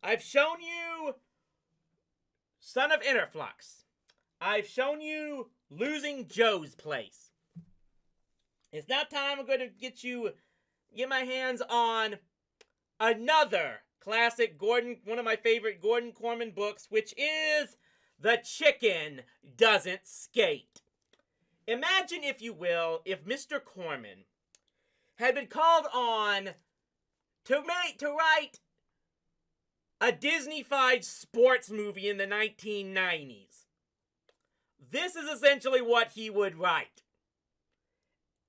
I've shown you Son of Interflux. I've shown you Losing Joe's Place. It's now time I'm going to get my hands on another classic one of my favorite Gordon Corman books, which is The Chicken Doesn't Skate. Imagine, if you will, if Mr. Corman had been called on to write a Disney-fied sports movie in the 1990s. This is essentially what he would write.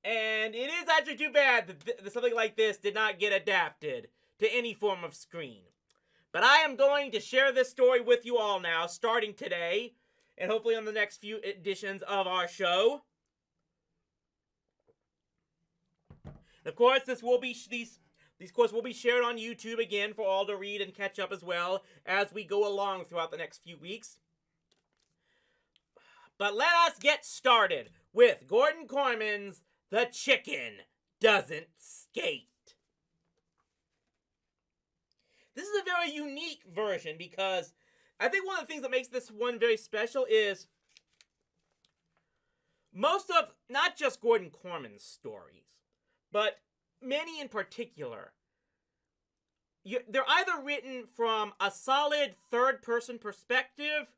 And it is actually too bad that something like this did not get adapted to any form of screen. But I am going to share this story with you all now, starting today, and hopefully on the next few editions of our show. Of course, these courses will be shared on YouTube again for all to read and catch up as well as we go along throughout the next few weeks. But let us get started with Gordon Corman's The Chicken Doesn't Skate. This is a very unique version because I think one of the things that makes this one very special is most of, not just Gordon Corman's stories, but many in particular, they're either written from a solid third-person perspective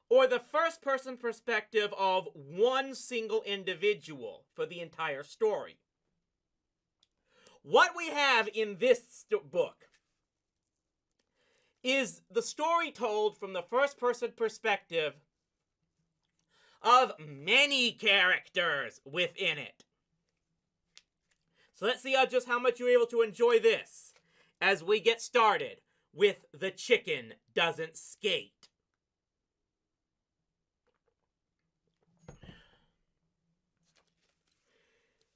or the first-person perspective of one single individual for the entire story. What we have in this book is the story told from the first-person perspective of many characters within it. So let's see just how much you're able to enjoy this as we get started with The Chicken Doesn't Skate.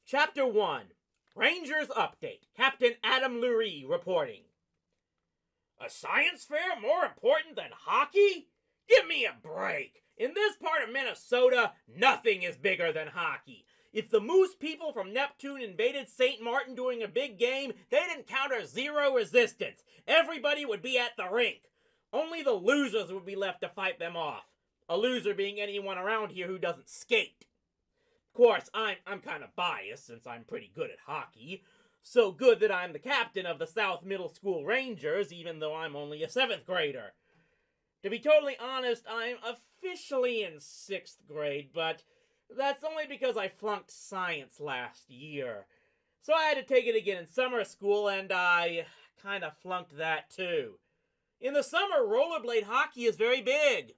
Chapter 1. Rangers Update. Captain Adam Lurie reporting. A science fair more important than hockey? Give me a break. In this part of Minnesota, nothing is bigger than hockey. If the Moose people from Neptune invaded St. Martin during a big game, they'd encounter zero resistance. Everybody would be at the rink. Only the losers would be left to fight them off. A loser being anyone around here who doesn't skate. Of course, I'm kind of biased since I'm pretty good at hockey. So good that I'm the captain of the South Middle School Rangers, even though I'm only a 7th grader. To be totally honest, I'm officially in 6th grade, but that's only because I flunked science last year. So I had to take it again in summer school, and I kind of flunked that too. In the summer, rollerblade hockey is very big.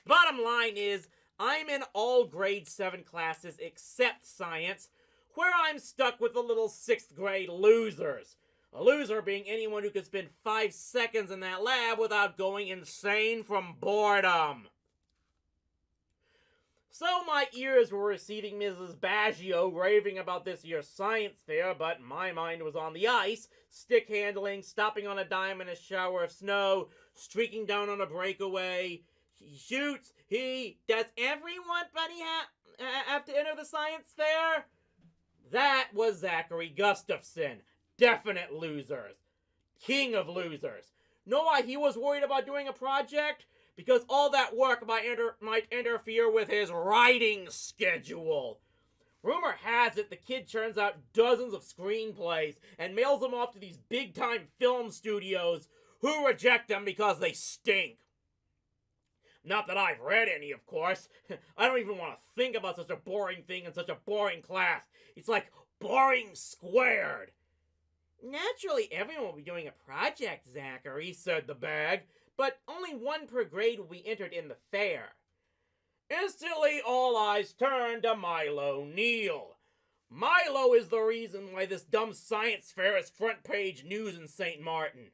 Bottom line is, I'm in all grade 7 classes except science, where I'm stuck with the little 6th grade losers. A loser being anyone who could spend 5 seconds in that lab without going insane from boredom. So my ears were receiving Mrs. Baggio raving about this year's science fair, but my mind was on the ice, stick handling, stopping on a dime in a shower of snow, streaking down on a breakaway. He shoots. Does everybody have to enter the science fair? That was Zachary Gustafson. Definite losers. King of losers. Know why he was worried about doing a project? Because all that work might interfere with his writing schedule. Rumor has it the kid churns out dozens of screenplays and mails them off to these big-time film studios who reject them because they stink. Not that I've read any, of course. I don't even want to think about such a boring thing in such a boring class. It's like boring squared. Naturally, everyone will be doing a project, Zachary, said the bag, but only one per grade will be entered in the fair. Instantly, all eyes turned to Milo Neal. Milo is the reason why this dumb science fair is front-page news in St. Martin.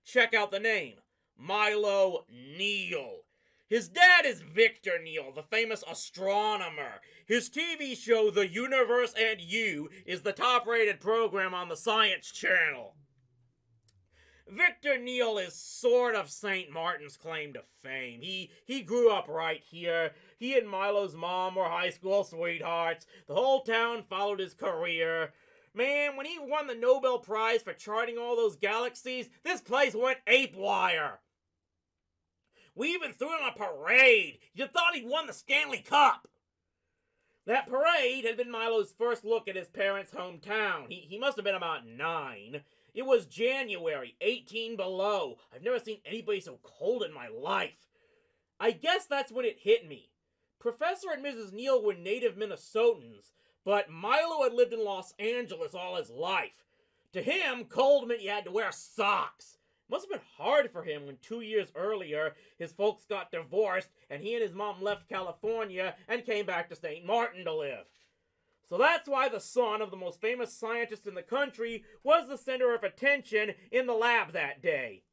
Check out the name. Milo Neal. His dad is Victor Neal, the famous astronomer. His TV show, The Universe and You, is the top-rated program on the Science Channel. Victor Neal is sort of St. Martin's claim to fame. He grew up right here. He and Milo's mom were high school sweethearts. The whole town followed his career. Man, when he won the Nobel Prize for charting all those galaxies, this place went ape-wire. We even threw him a parade. You thought he'd won the Stanley Cup. That parade had been Milo's first look at his parents' hometown. He must have been about 9. It was January, 18 below. I've never seen anybody so cold in my life. I guess that's when it hit me. Professor and Mrs. Neal were native Minnesotans, but Milo had lived in Los Angeles all his life. To him, cold meant you had to wear socks. Must have been hard for him when 2 years earlier his folks got divorced and he and his mom left California and came back to St. Martin to live. So that's why the son of the most famous scientist in the country was the center of attention in the lab that day.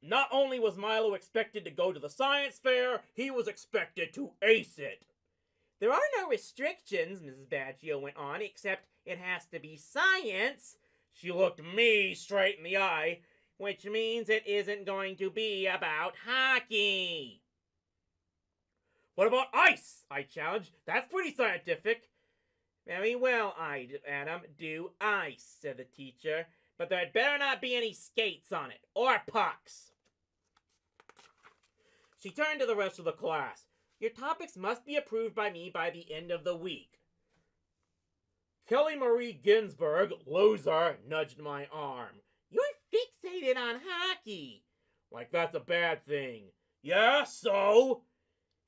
Not only was Milo expected to go to the science fair, he was expected to ace it. There are no restrictions, Mrs. Baggio went on, except it has to be science. She looked me straight in the eye, which means it isn't going to be about hockey. What about ice? I challenged. That's pretty scientific. Very well, Adam, do ice, said the teacher, but there'd better not be any skates on it, or pucks. She turned to the rest of the class. Your topics must be approved by me by the end of the week. Kelly Marie Ginsburg, loser, nudged my arm. You're fixated on hockey. Like that's a bad thing. Yeah, so?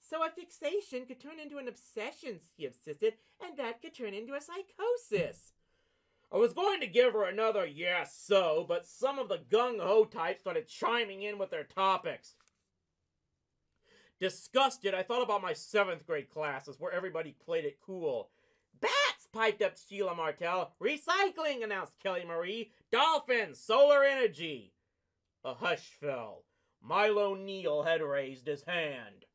So a fixation could turn into an obsession, she insisted, and that could turn into a psychosis. I was going to give her another yes, so, but some of the gung-ho types started chiming in with their topics. Disgusted, I thought about my 7th grade classes where everybody played it cool. Bats, piped up Sheila Martell. Recycling, announced Kelly Marie. Dolphins, solar energy. A hush fell. Milo Neal had raised his hand.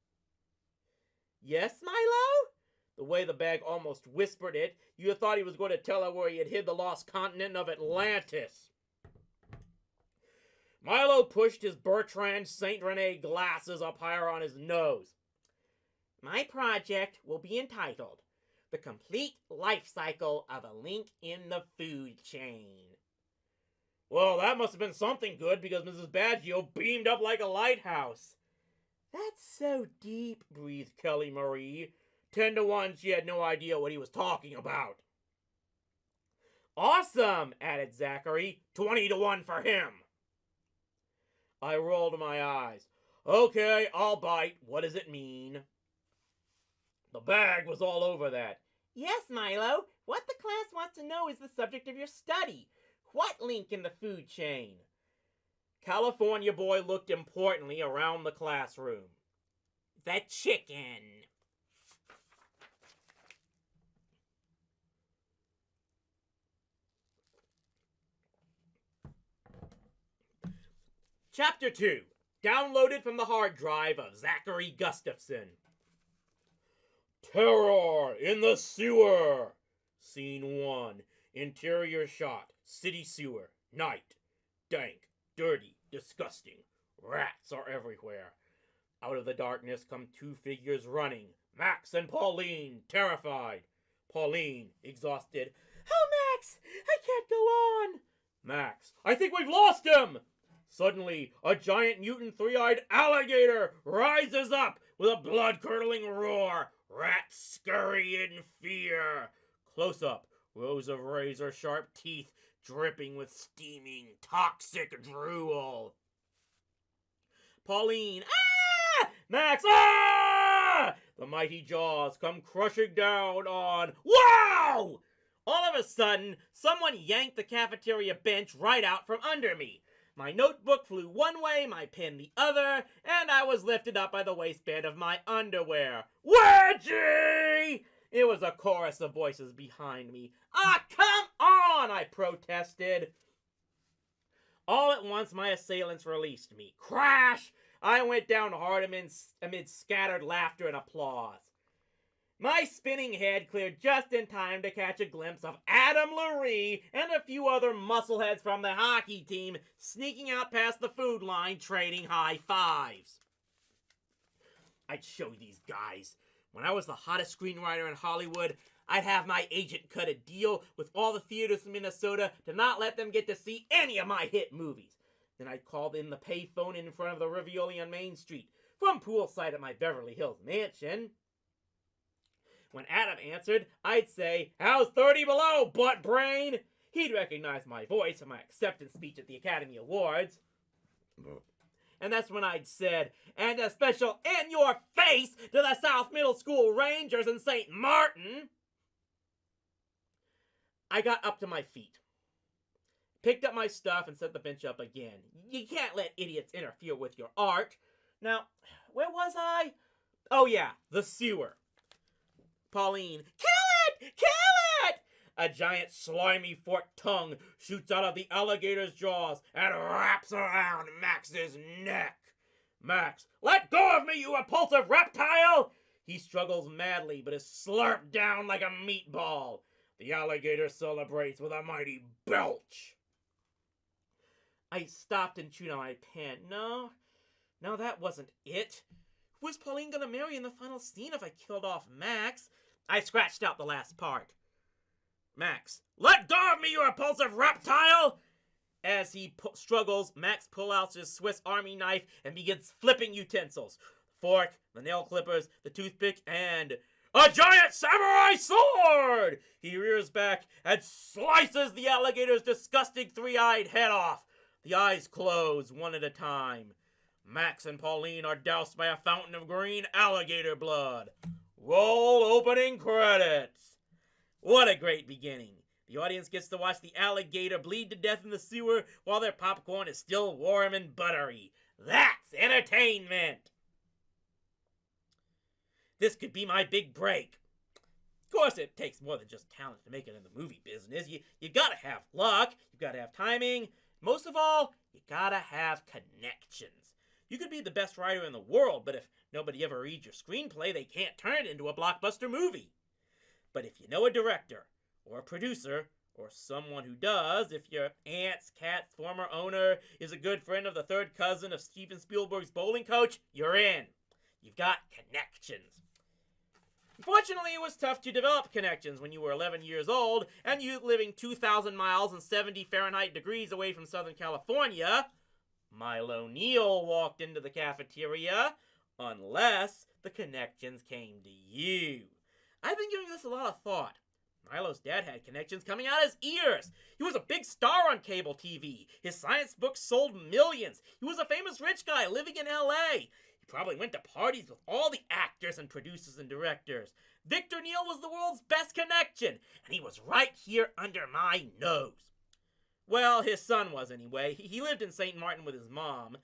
Yes, Milo? The way the bag almost whispered it, you thought he was going to tell her where he had hid the lost continent of Atlantis. Milo pushed his Bertrand St. Rene glasses up higher on his nose. My project will be entitled The Complete Life Cycle of a Link in the Food Chain. Well, that must have been something good because Mrs. Baggio beamed up like a lighthouse. That's so deep, breathed Kelly Marie. 10-1, she had no idea what he was talking about. Awesome, added Zachary. 20-1 for him. I rolled my eyes. Okay, I'll bite. What does it mean? The bag was all over that. Yes, Milo. What the class wants to know is the subject of your study. What link in the food chain? California boy looked importantly around the classroom. The chicken. Chapter 2. Downloaded from the hard drive of Zachary Gustafson. Terror in the sewer. Scene 1. Interior shot. City sewer. Night. Dank. Dirty. Disgusting. Rats are everywhere. Out of the darkness come 2 figures running. Max and Pauline, terrified. Pauline, exhausted. Oh, Max! I can't go on! Max, I think we've lost him! Suddenly, a giant mutant 3-eyed alligator rises up with a blood-curdling roar. Rats scurry in fear. Close up, rows of razor-sharp teeth dripping with steaming, toxic drool. Pauline, ah! Max, ah! The mighty jaws come crushing down on... Wow! All of a sudden, someone yanked the cafeteria bench right out from under me. My notebook flew one way, my pen the other, and I was lifted up by the waistband of my underwear. Wedgie! It was a chorus of voices behind me. Ah, come on, I protested. All at once, my assailants released me. Crash! I went down hard amid scattered laughter and applause. My spinning head cleared just in time to catch a glimpse of Adam Lurie and a few other muscleheads from the hockey team sneaking out past the food line trading high fives. I'd show you these guys. When I was the hottest screenwriter in Hollywood, I'd have my agent cut a deal with all the theaters in Minnesota to not let them get to see any of my hit movies. Then I'd call in the payphone in front of the Ravioli on Main Street from poolside at my Beverly Hills mansion. When Adam answered, I'd say, "How's 30 below, butt brain?" He'd recognize my voice from my acceptance speech at the Academy Awards. And that's when I'd said, "And a special in your face to the South Middle School Rangers in St. Martin." I got up to my feet, picked up my stuff, and set the bench up again. You can't let idiots interfere with your art. Now, where was I? Oh yeah, the sewer. Pauline, "Kill it! Kill it!" A giant slimy forked tongue shoots out of the alligator's jaws and wraps around Max's neck. "Max, let go of me, you repulsive reptile!" He struggles madly, but is slurped down like a meatball. The alligator celebrates with a mighty belch. I stopped and chewed on my pen. No, that wasn't it. Who was Pauline gonna marry in the final scene if I killed off Max? I scratched out the last part. "Max, let go of me, you repulsive reptile!" As he struggles, Max pulls out his Swiss Army knife and begins flipping utensils. The fork, the nail clippers, the toothpick, and a giant samurai sword! He rears back and slices the alligator's disgusting three-eyed head off. The eyes close one at a time. Max and Pauline are doused by a fountain of green alligator blood. Roll opening credits. What a great beginning. The audience gets to watch the alligator bleed to death in the sewer while their popcorn is still warm and buttery. That's entertainment. This could be my big break. Of course, it takes more than just talent to make it in the movie business. You gotta have luck, you gotta have timing. Most of all, you gotta have connections. You could be the best writer in the world, but if nobody ever reads your screenplay, they can't turn it into a blockbuster movie. But if you know a director, or a producer, or someone who does, if your aunt's cat's former owner is a good friend of the third cousin of Steven Spielberg's bowling coach, you're in. You've got connections. Unfortunately, it was tough to develop connections when you were 11 years old and you living 2,000 miles and 70 Fahrenheit degrees away from Southern California. Milo Neal walked into the cafeteria, unless the connections came to you. I've been giving this a lot of thought. Milo's dad had connections coming out his ears. He was a big star on cable TV. His science books sold millions. He was a famous rich guy living in LA. He probably went to parties with all the actors and producers and directors. Victor Neal was the world's best connection, and he was right here under my nose. Well, his son was anyway. He lived in St. Martin with his mom.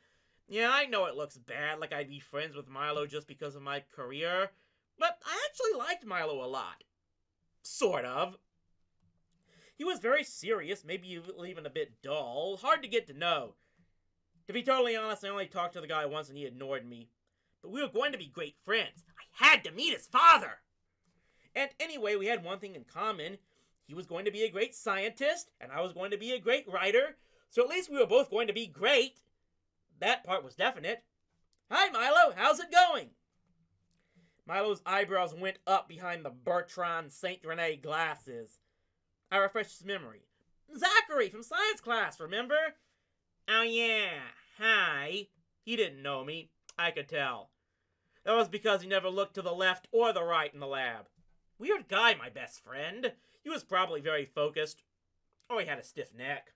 Yeah, I know it looks bad, like I'd be friends with Milo just because of my career, but I actually liked Milo a lot. Sort of. He was very serious, maybe even a bit dull, hard to get to know. To be totally honest, I only talked to the guy once and he ignored me. But we were going to be great friends. I had to meet his father! And anyway, we had one thing in common. He was going to be a great scientist, and I was going to be a great writer, so at least we were both going to be great. That part was definite. "Hi, Milo, how's it going?" Milo's eyebrows went up behind the Bertrand St. Rene glasses. I refreshed his memory. "Zachary from science class, remember?" "Oh yeah, hi." He didn't know me. I could tell. That was because he never looked to the left or the right in the lab. Weird guy, my best friend. He was probably very focused. Or he had a stiff neck.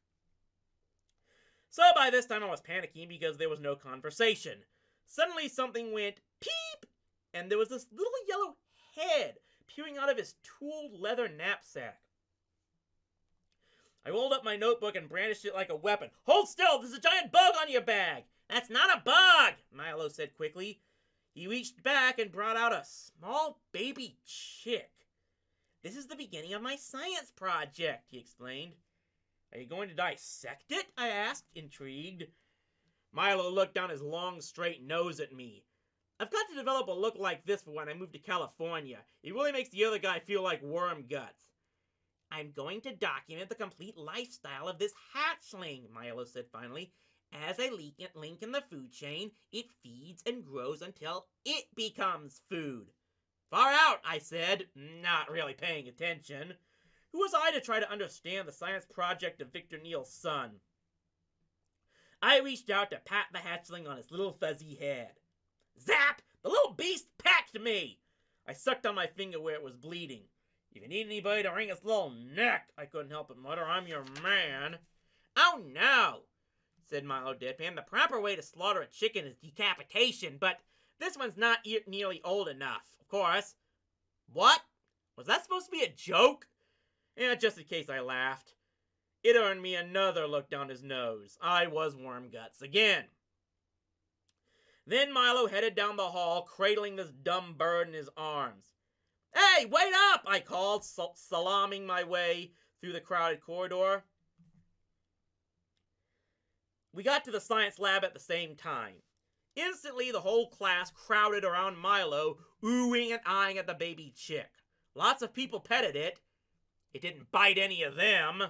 So by this time I was panicking because there was no conversation. Suddenly something went peep, and there was this little yellow head peering out of his tooled leather knapsack. I rolled up my notebook and brandished it like a weapon. "Hold still! There's a giant bug on your bag!" "That's not a bug!" Milo said quickly. He reached back and brought out a small baby chick. "This is the beginning of my science project," he explained. "Are you going to dissect it?" I asked, intrigued. Milo looked down his long, straight nose at me. I've got to develop a look like this for when I move to California. It really makes the other guy feel like worm guts. I'm going to document the complete lifestyle of this hatchling, Milo said finally. As I link in the food chain, it feeds and grows until it becomes food. Far out, I said, not really paying attention. Who was I to try to understand the science project of Victor Neal's son? I reached out to pat the hatchling on his little fuzzy head. Zap! The little beast pecked me! I sucked on my finger where it was bleeding. If you need anybody to wring its little neck, I couldn't help but mutter, I'm your man. Oh no, said Milo deadpan. The proper way to slaughter a chicken is decapitation, but this one's not nearly old enough, of course. What? Was that supposed to be a joke? Yeah, just in case I laughed. It earned me another look down his nose. I was worm guts again. Then Milo headed down the hall, cradling this dumb bird in his arms. Hey, wait up, I called, salaaming my way through the crowded corridor. We got to the science lab at the same time. Instantly, the whole class crowded around Milo, oohing and eyeing at the baby chick. Lots of people petted it. It didn't bite any of them.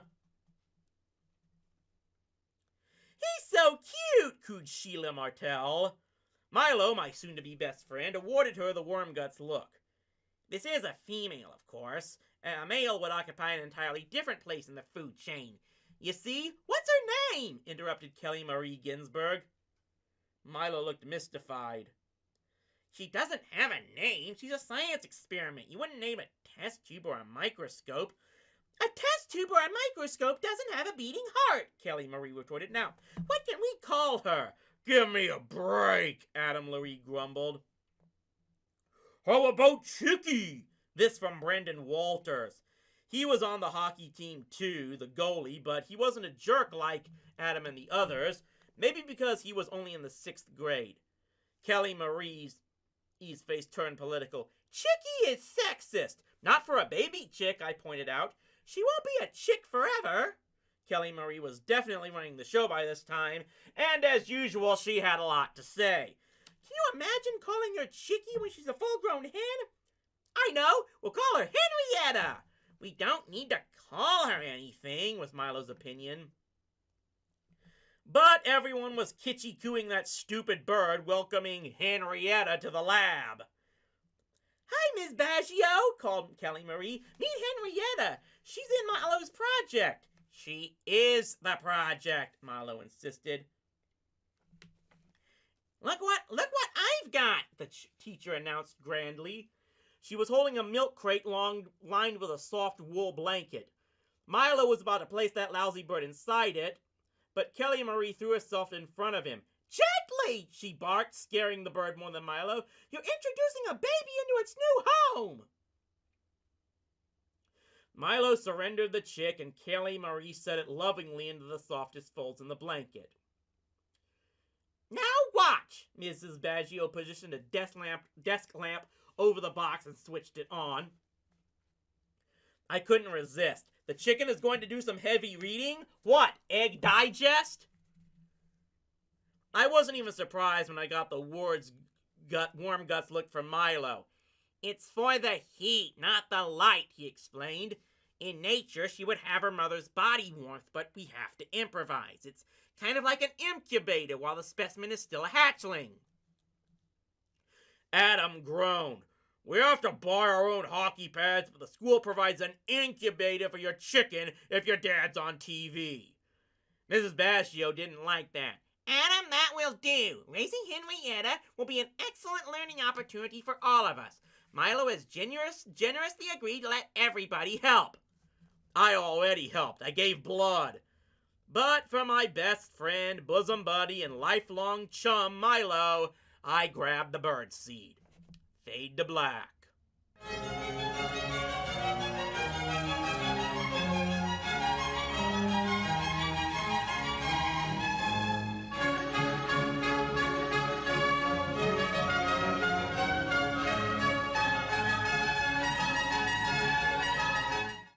He's so cute, cooed Sheila Martell. Milo, my soon-to-be best friend, awarded her the worm guts look. This is a female, of course. A male would occupy an entirely different place in the food chain. You see? What's her name? Interrupted Kelly Marie Ginsburg. Milo looked mystified. She doesn't have a name. She's a science experiment. You wouldn't name a test tube or a microscope. A test tube or a microscope doesn't have a beating heart, Kelly Marie retorted. Now, what can we call her? Give me a break, Adam Lurie grumbled. How about Chicky? This from Brendan Walters. He was on the hockey team too, the goalie, but he wasn't a jerk like Adam and the others. Maybe because he was only in the 6th grade. Kelly Marie's face turned political. Chicky is sexist. Not for a baby chick, I pointed out. She won't be a chick forever. Kelly Marie was definitely running the show by this time, and as usual, she had a lot to say. Can you imagine calling her Chicky when she's a full-grown hen? I know, we'll call her Henrietta. We don't need to call her anything, was Milo's opinion. But everyone was kitschy-cooing that stupid bird, welcoming Henrietta to the lab. Hi, Miss Baggio, called Kelly Marie. Meet Henrietta. She's in Milo's project. She is the project, Milo insisted. Look what I've got, the teacher announced grandly. She was holding a milk crate lined with a soft wool blanket. Milo was about to place that lousy bird inside it, but Kelly Marie threw herself in front of him. Gently, she barked, scaring the bird more than Milo. You're introducing a baby into its new home. Milo surrendered the chick, and Kelly Marie set it lovingly into the softest folds in the blanket. Now watch! Mrs. Baggio positioned a desk lamp over the box and switched it on. I couldn't resist. The chicken is going to do some heavy reading? What, Egg Digest? I wasn't even surprised when I got the warm guts look from Milo. It's for the heat, not the light, he explained. In nature, she would have her mother's body warmth, but we have to improvise. It's kind of like an incubator while the specimen is still a hatchling. Adam groaned. We have to buy our own hockey pads, but the school provides an incubator for your chicken if your dad's on TV. Mrs. Baggio didn't like that. Adam, that will do. Raising Henrietta will be an excellent learning opportunity for all of us. Milo has generously agreed to let everybody help. I already helped. I gave blood. But for my best friend, bosom buddy, and lifelong chum, Milo, I grabbed the bird seed. Fade to black.